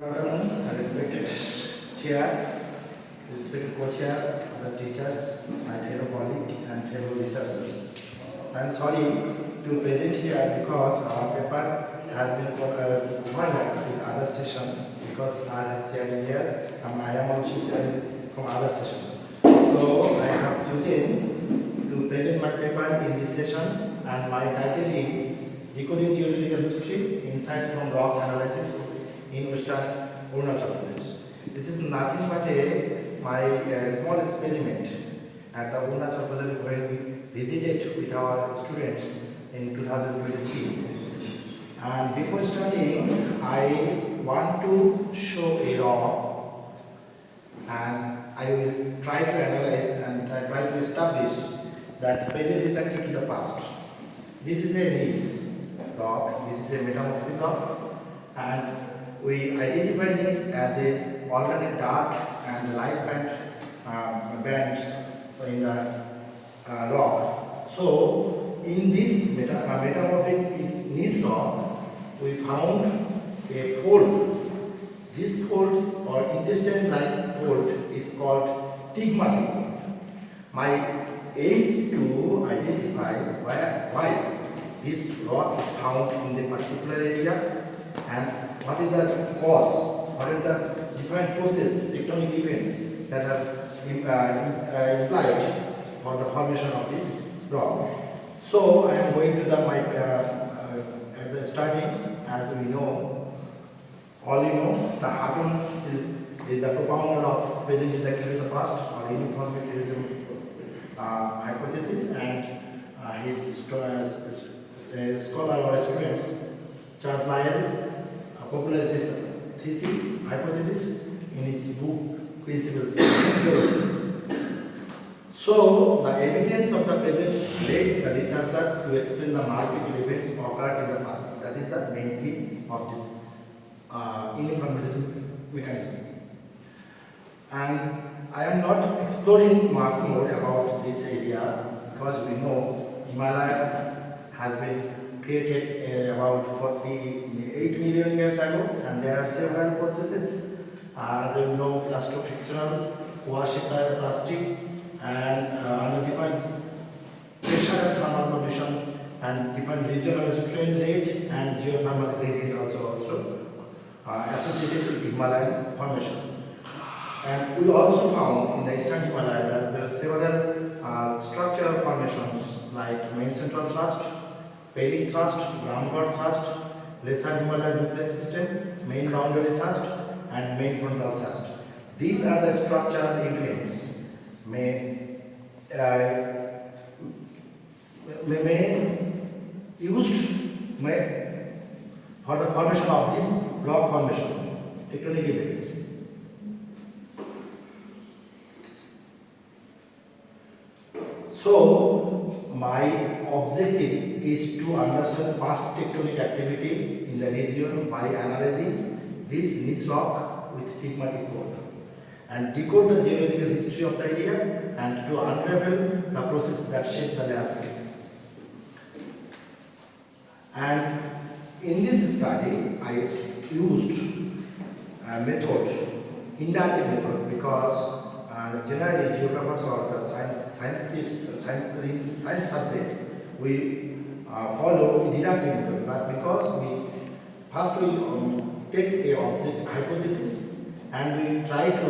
Good afternoon, respected chair, respected co-chair, other teachers, my fellow colleague and fellow researchers. I am sorry to present here because our paper has been overlapped with other session because sir has shared here and I am also sharing from other session. So I have chosen to present my paper in this session and my title is Decoding Geological History, Insights from Rock Analysis in Western Arunachal Pradesh. This is nothing but my small experiment at the Arunachal Pradesh when we visited with our students in 2023. And before starting, I want to show a rock and I will try to analyze and try to establish that present is the key to the past. This is a gneiss rock, this is a metamorphic rock, and we identify this as a alternate dark and light bands in the rock. So in this metamorphic gneiss rock, we found a fold. This fold or intestine-like fold is called stigmatic fold. My aim is to identify why this rock is found in the particular area and what is the cause, what are the different process, tectonic events that are implied for the formation of this rock. So I am going to at the starting, as we know, all you know, the Hutton is the propounder of present is actually the past or uniformitarianism hypothesis, and his scholar or students, Charles Lyell, popularized his thesis, hypothesis in his book Principles of Geology. So the evidence of the present led the researcher to explain the multiple events occurred in the past. That is the main theme of this uniformitarianism mechanism. And I am not exploring much more about this area because we know Himalaya has been created about 48 million years ago, and there are several processes. As you know, plastofrictional, quasi-plastic, and under different pressure and thermal conditions, and different regional strain rate and geothermal gradient also associated with the Himalayan formation. And we also found in the eastern Himalaya that there are several structural formations like main central thrust, Pellic thrust, groundward thrust, lesser Himalayan duplex system, main boundary thrust, and main frontal thrust. These are the structural events may used for the formation of this rock formation, tectonic events. So my objective is to understand past tectonic activity in the region by analyzing this gneiss rock with stigmatic fold and decode the geological history of the area and to unravel the process that shaped the landscape. And in this study, I used a method, inductive method, because generally geographers or the science subject, we follow a deductive method, but because we take a object hypothesis and we try to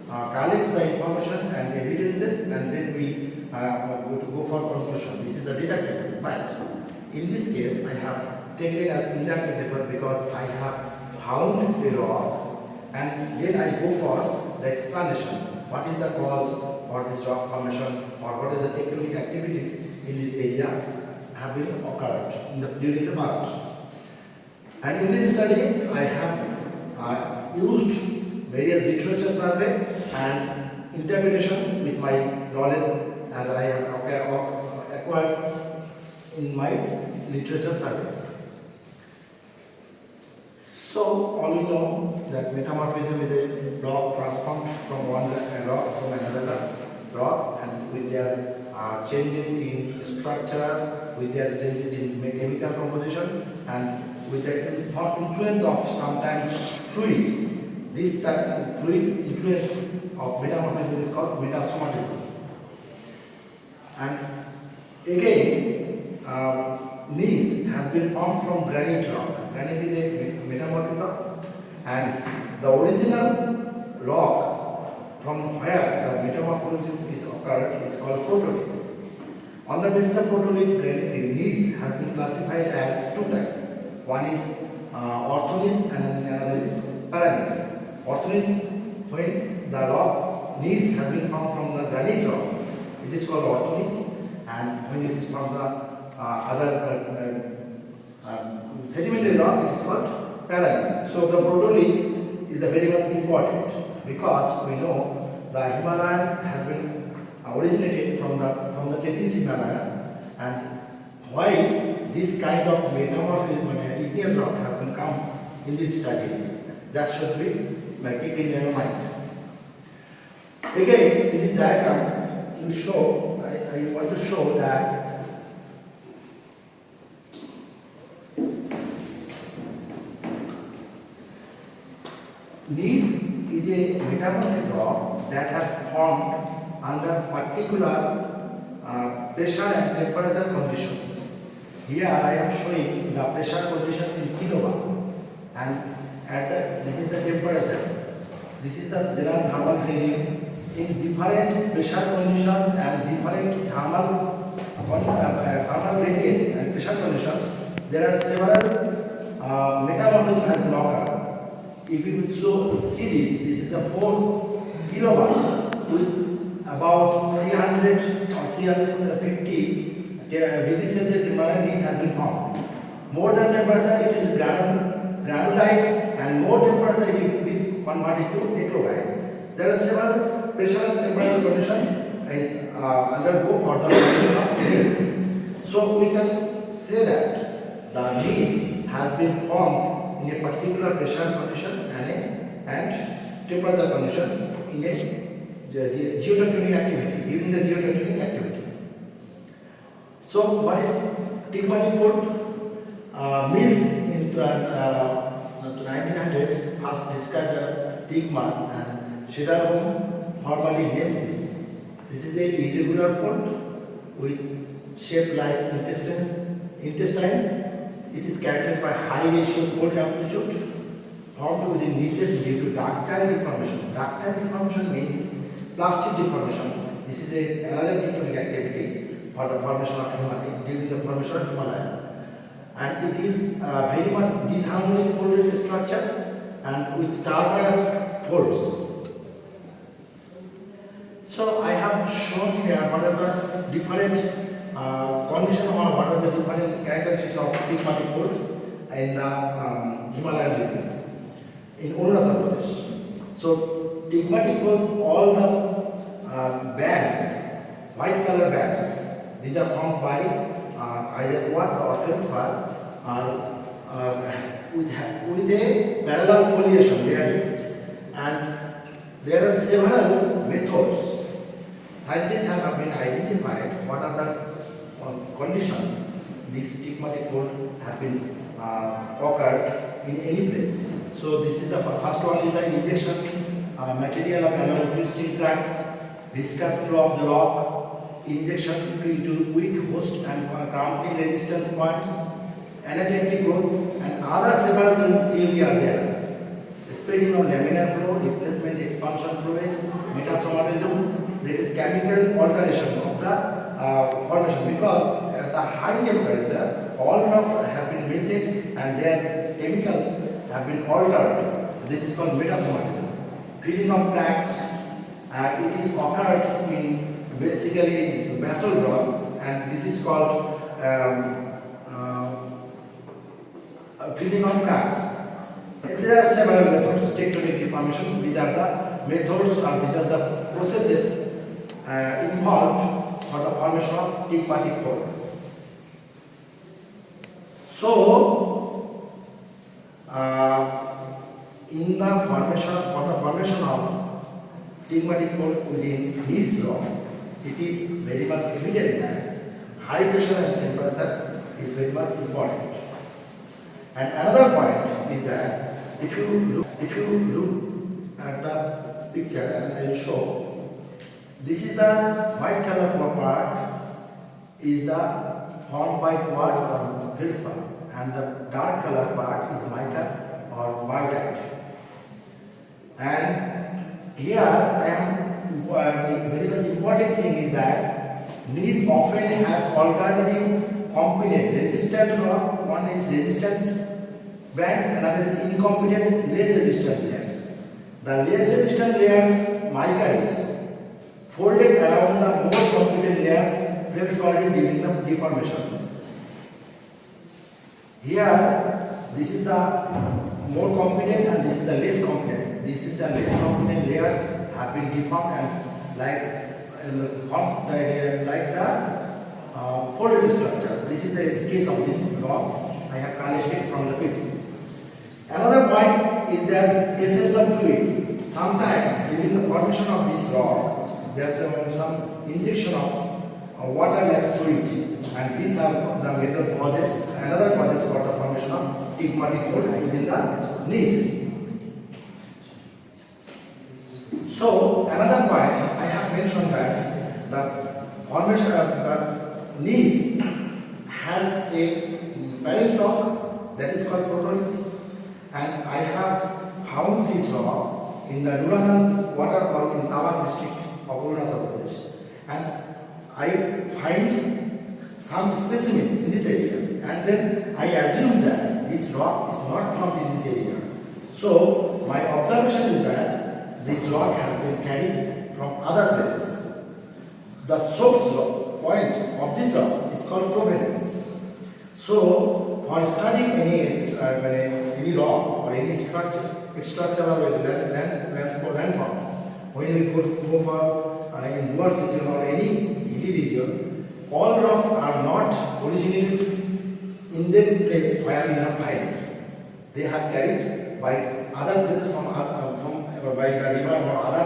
collect the information and evidences, and then we go for conclusion. This is the deductive method. But in this case, I have taken as inductive method because I have found a rock, and then I go for the explanation. What is the cause for this rock formation, or what are the tectonic activities in this area have been occurred during the past. And in this study, I have used various literature survey and interpretation with my knowledge, and I have acquired in my literature survey. So all you know that metamorphism is a rock transformed from one rock from another rock, and with their changes in structure, with their changes in chemical composition, and with the influence of sometimes fluid. This fluid influence of metamorphism is called metasomatism. And again, gneiss has been formed from granite rock. Granite is a metamorphic rock, and the original rock from where the metamorphism is occurred is called protolith. On the basis of protolith, gneiss has been classified as two types. One is orthogneiss and another is paragneiss. Orthogneiss, when the rock gneiss has been formed from the granite rock, it is called orthogneiss, and when it is from the other sedimentary rock, it is called paragneiss. So the protolith is very much important because we know the Himalayan has been originated from the Tethys Himalaya, and why this kind of metamorphism, igneous rock has been come in this study. That should be keep in your mind. Again, in this diagram, I want to show that gneiss is a metamorphic rock that has formed under particular pressure and temperature conditions. Here I am showing the pressure condition in kilobar, and this is the temperature. This is the general thermal gradient. In different pressure conditions and different thermal gradient and pressure conditions, there are several metamorphisms has been occurred. If you would see this is the 4 kilobar with about 300 or 350 degrees Celsius temperature. Gneiss has been formed. More than temperature, it is granulite, and more temperature it will be converted to eclogite. There are several pressure and temperature condition is undergo for the formation of gneiss. So we can say that the gneiss has been formed in a particular pressure condition and temperature condition in a geotectonic activity, during the geotectonic activity. So what is Tigmatic fault? Mills in 1900 first described Tigmas, and Cederholm formally named this. This is a irregular fault with shape like intestines. It is characterized by high ratio fault amplitude formed within niches due to ductile deformation. Ductile deformation means plastic deformation. This is another tectonic activity for the formation of Himalaya, during the formation of Himalaya. And it is very much disharmonic folded structure and with turquoise folds. So I have shown here what are the different conditions or what are the different characteristics of Tigmatic folds in the Himalayan region in Arunachal Pradesh. So Tigmatic folds, all the bands, white color bands, these are formed by either quartz or feldspar, with a parallel foliation there, and there are several methods. Scientists have been identified what are the conditions this Tigmatic fold have been occurred in any place. So this is the first one is the injection material of annual twisting cracks, viscous flow of the rock, injection into weak host and cramping resistance points, anatomic growth, and other several theory are there. Spreading of laminar flow, replacement expansion process, metasomatism, there is chemical alteration of the formation, because at the high temperature all rocks have been melted and their chemicals have been altered. This is called metasomatism. Filling of cracks, it is occurred in basically basalt rock, and this is called filling of cracks. There are several methods. Tectonic deformation, these are the methods or these are the processes involved for the formation of Tigmatic fold. So, in the formation of Tigmatic fold within this rock, it is very much evident that high pressure and temperature is very much important. And another point is that if you look at the picture and I will show, this is the white color part is the formed by quartz or feldspar, and the dark color part is mica or biotite. And here I am very much important thing is that gneiss often has alternative component resistant rock. One is resistant band, another is incompetent less resistant layers. The less resistant layers mica is folded around the more competent layers feldspar is during the deformation. Here this is the more competent and this is the less competent. This is the less competent layers have been deformed and like the folded structure. This is the case of this rock I have collected from the pit. Another point is the presence of fluid. Sometimes during the formation of this rock, there is some injection of water like fluid, and these are the major causes, another causes for the formation of stigmatic mold within the gneiss. So another point I have mentioned that the formation of the gneiss has a parent rock that is called protolith, and I have found this rock in the Nuranang waterfall in Tawang district of Arunachal Pradesh, and I find some specimen in this area, and then I assume that this rock is not found in this area. So my observation is that this rock has been carried from other places. The source point of this rock is called provenance. So for studying any rock or any structure of a landform, when we go for in Goa region or any hilly region, all rocks are not originated in the place where we have found. They have carried by other places from by the river or other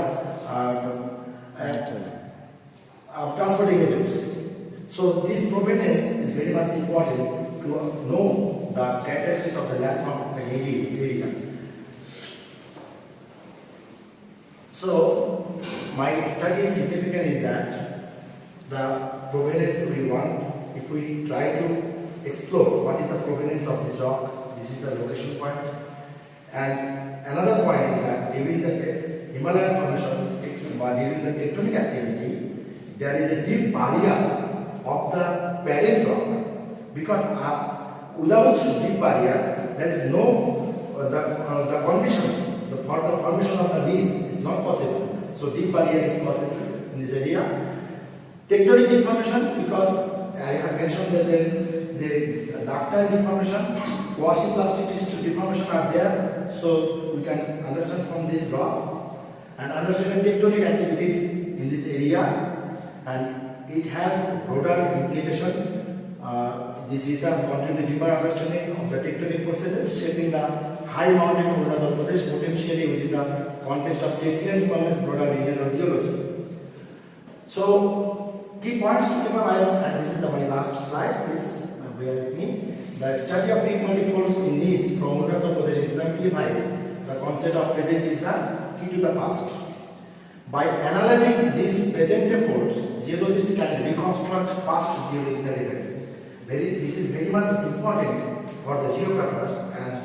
transporting agents. So this provenance is very much important to know the characteristics of the landform of an area. So my study significance is that the provenance we want, if we try to explore what is the provenance of this rock, this is the location point. And another point is that during the Himalayan formation, during the tectonic activity, there is a deep barrier of the parent rock, because without deep barrier, there is no the condition for the formation of the gneiss is not possible. So deep barrier is possible in this area. Tectonic deformation, because I have mentioned that there is a ductile deformation, quasi-plastic deformation are there, so we can understand from this rock and understand the tectonic activities in this area, and it has broader implication. This research contributes deeper understanding of the tectonic processes shaping the high mountain of Arunachal Pradesh, potentially within the context of Tethyan Himalayas broader regional geology. So key points to keep in mind, and this is my last slide, please bear with me. The study of pigmatic force in gneiss from Arunachal Pradesh exemplifies the concept of present is the key to the past. By analyzing this present force, geologists can reconstruct past geological events. This is very much important for the geographers and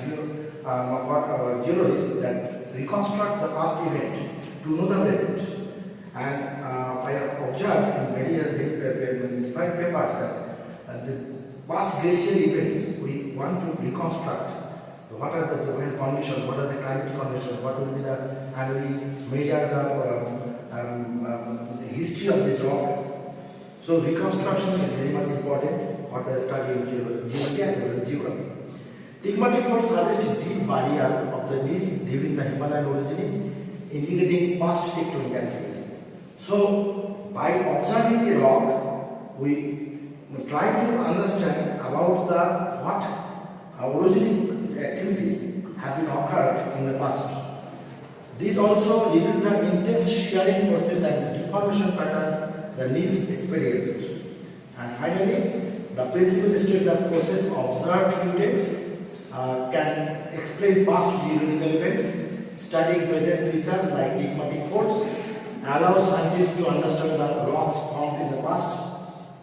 for geologists that reconstruct the past event to know the present. And I have observed in many different papers that the past glacial events we want to reconstruct. What are the different conditions, what are the climate conditions, what will be the, and we measure the history of this rock. So reconstruction is very much important for the study of geology and geography. Stigmatic force suggests a deep barrier of the gneiss during the Himalayan origin, indicating past tectonic activity. So by observing a rock, we try to understand about the what orogenic activities have been occurred in the past. These also reveal the intense shearing forces and deformation patterns the gneiss experiences. And finally, the principle states that process observed today can explain past geological events, studying present research like tectonic faults, allows scientists to understand the rocks formed in the past.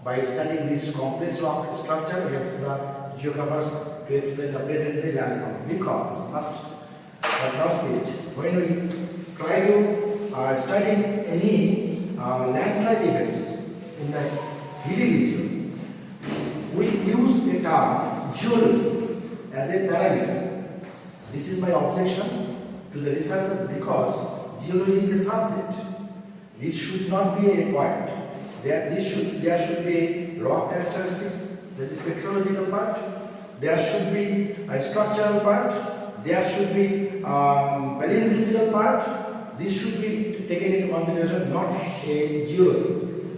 By studying this complex rock structure, helps the geographers to explain the present day landform. Because, first but not least, when we try to study any landslide events in the hilly region, we use the term geology as a parameter. This is my objection to the researchers because geology is a subject. This should not be a point. There should be rock characteristics. This is petrological part. There should be a structural part. There should be paleontological part. This should be taken into consideration, not a geology.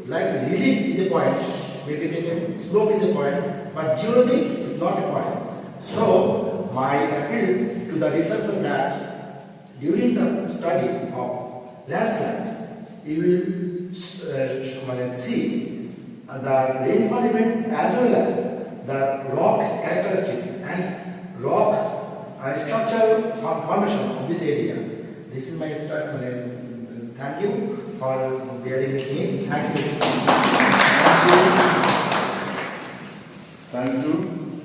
Like relief is a point, may be taken, slope is a point, but geology is not a point. So, my appeal to the researcher that during the study of landslide, you will see the rainfall events as well as the rock characteristics and rock structural formation of this area. This is my start. Thank you for bearing with me. Thank you. Thank you.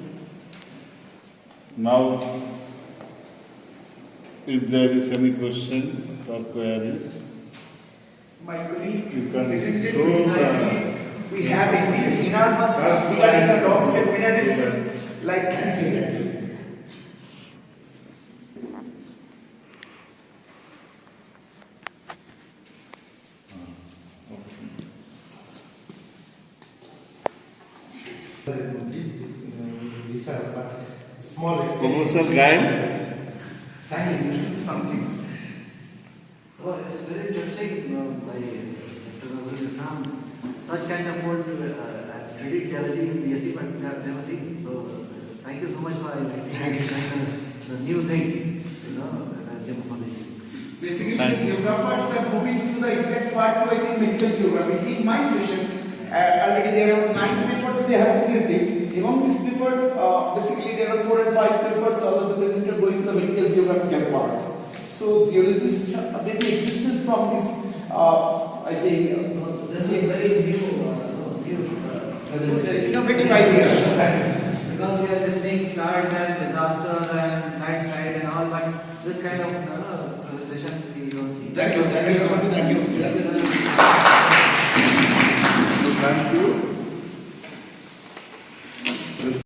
Now, if there is any question or query, My colleague you can presented show very the- nicely. We have in these enormous regarding the rocks and minerals like Research, but small Professor experience. Gail, thank you. This is something. Well, it's very interesting, by Dr. Nazrul Islam. Such kind of food, I've studied geology in BSc, but I've never seen. So, thank you so much for the new thing, geomorphology. Basically, Thank the you. geographers are moving to the exact part to I think medical geography. In my session, already there are 9 papers they have presented. Among these papers, basically there are 4 and 5 papers although the presenter going to the medical geographical part. So geologists maybe existence from this, I think, Very new, innovative idea. because we are listening flood and disaster and landslide and all, but this kind of presentation we don't see. Thank you. Thank you very much.